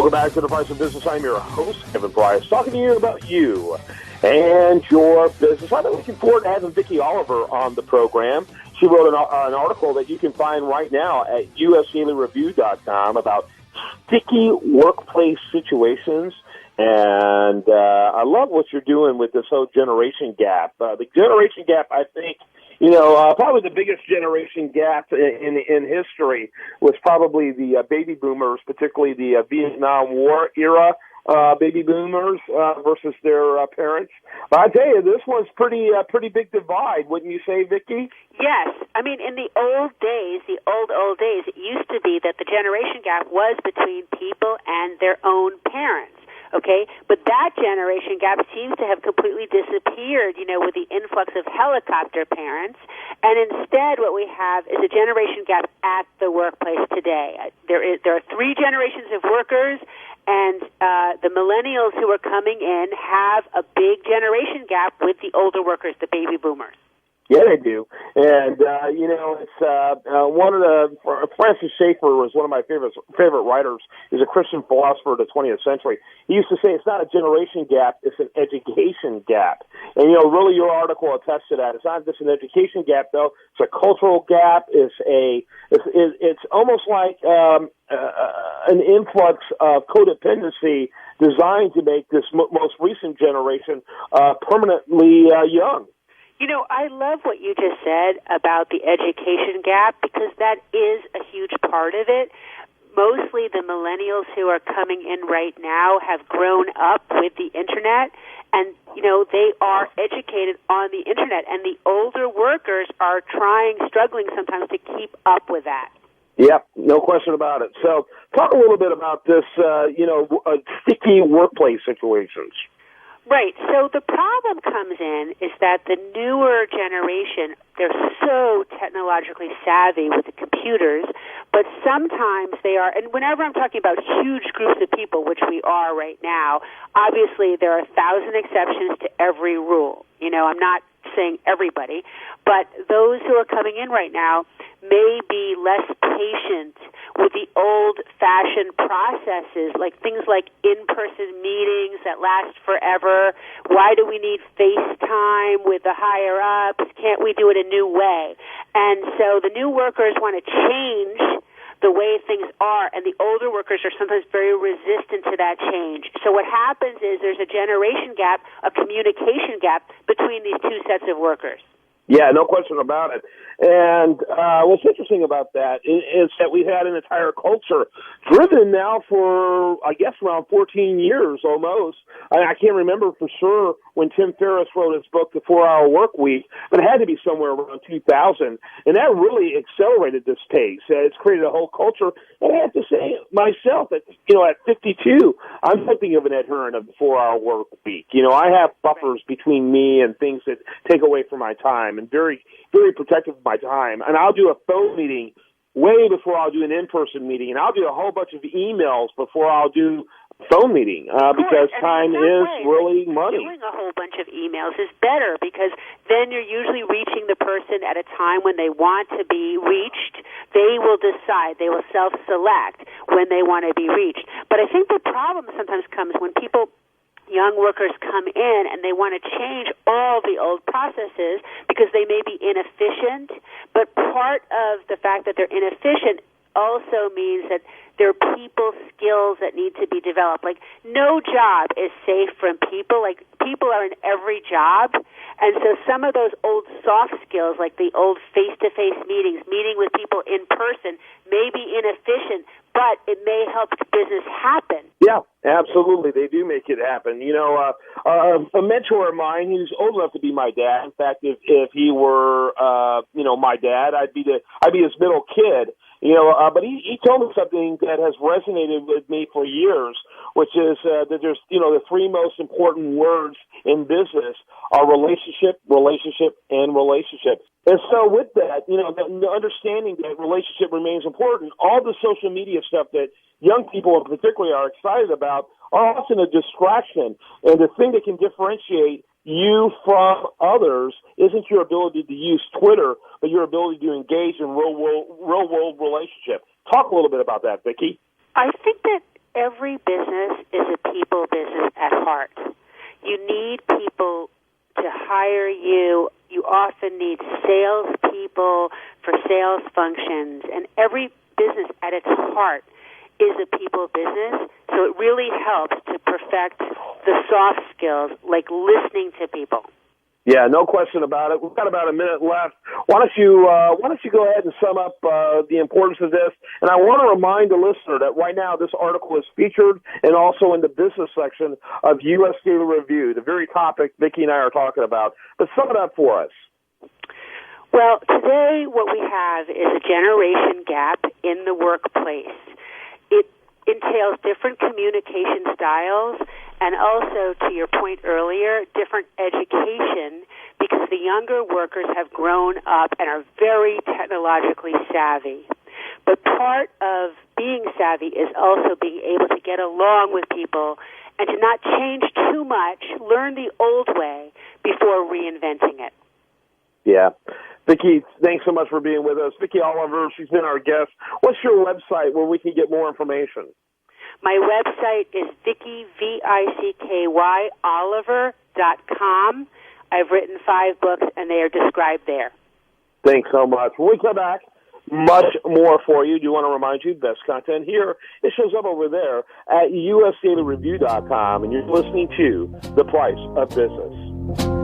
Welcome back to The Price of Business. I'm your host, Kevin Price, talking to you about you and your business. I've been looking forward to having Vicky Oliver on the program. She wrote an article that you can find right now at usdailyreview.com about sticky workplace situations. And I love what you're doing with this whole generation gap. The generation gap, I think, probably the biggest generation gap in history was probably the baby boomers, particularly the Vietnam War era baby boomers versus their parents. But I tell you, this one's pretty big divide, wouldn't you say, Vicky? Yes. I mean, in the old days, old days, it used to be that the generation gap was between people and their own parents. Okay, but that generation gap seems to have completely disappeared, with the influx of helicopter parents. And instead, what we have is a generation gap at the workplace today. There are three generations of workers, and the millennials who are coming in have a big generation gap with the older workers, the baby boomers. Yeah, they do. And, it's one of Francis Schaeffer was one of my favorite writers. He's a Christian philosopher of the 20th century. He used to say it's not a generation gap, it's an education gap. And, really your article attests to that. It's not just an education gap, though. It's a cultural gap. It's almost like an influx of codependency designed to make this most recent generation permanently young. I love what you just said about the education gap because that is a huge part of it. Mostly the millennials who are coming in right now have grown up with the Internet, and, they are educated on the Internet, and the older workers are struggling sometimes to keep up with that. Yep, no question about it. So talk a little bit about this, sticky workplace situations. Right. So the problem comes in is that the newer generation, they're so technologically savvy with the computers, but sometimes they are, and whenever I'm talking about huge groups of people, which we are right now, obviously there are 1,000 exceptions to every rule. I'm not saying everybody, but those who are coming in right now may be less patient with the old-fashioned processes, like things like in-person meetings that last forever. Why do we need FaceTime with the higher-ups? Can't we do it a new way? And so the new workers want to change the way things are, and the older workers are sometimes very resistant to that change. So what happens is there's a generation gap, a communication gap between these two sets of workers. Yeah, no question about it. And what's interesting about that is that we've had an entire culture driven now for, I guess, around 14 years almost. I can't remember for sure when Tim Ferriss wrote his book, The 4-Hour Work Week, but it had to be somewhere around 2000. And that really accelerated this pace. It's created a whole culture. And I have to say myself, at 52, I'm something of an adherent of the 4-Hour Work Week. I have buffers between me and things that take away from my time, and very, very protective of my time. And I'll do a phone meeting way before I'll do an in-person meeting, and I'll do a whole bunch of emails before I'll do a phone meeting because time is really money. Doing a whole bunch of emails is better because then you're usually reaching the person at a time when they want to be reached. They will decide. They will self-select when they want to be reached. But I think the problem sometimes comes when young workers come in and they want to change all the old processes because they may be inefficient, but part of the fact that they're inefficient also means that there are people skills that need to be developed. Like, no job is safe from people. Like, people are in every job. And so some of those old soft skills, like the old face-to-face meetings, meeting with people in person, may be inefficient, but it may help the business happen. Yeah, absolutely. They do make it happen. A mentor of mine, he's old enough to be my dad. In fact, if he were, my dad, I'd be his middle kid. But he told me something that has resonated with me for years, which is that there's, the three most important words in business are relationship, relationship, and relationship. And so with that, the understanding that relationship remains important, all the social media stuff that young people in particular are excited about are often a distraction. And the thing that can differentiate you from others isn't your ability to use Twitter, but your ability to engage in real-world relationship. Talk a little bit about that, Vicky. I think that every business is a people business at heart. You need people to hire you. You often need salespeople for sales functions, and every business at its heart is a people business, so it really helps to perfect the soft skills, like listening to people. Yeah, no question about it. We've got about a minute left. Why don't you go ahead and sum up the importance of this? And I want to remind the listener that right now this article is featured and also in the business section of U.S. Daily Review, the very topic Vicky and I are talking about. But sum it up for us. Well, today what we have is a generation gap in the workplace. It entails different communication styles and also, to your point earlier, different education, because the younger workers have grown up and are very technologically savvy. But part of being savvy is also being able to get along with people and to not change too much, learn the old way before reinventing it. Yeah. Vicky, thanks so much for being with us. Vicky Oliver, she's been our guest. What's your website where we can get more information? My website is Vicky, Vicky, Oliver.com. I've written 5 books, and they are described there. Thanks so much. When we come back, much more for you. Do want to remind you, best content here. It shows up over there at usdailyreview.com, and you're listening to The Price of Business.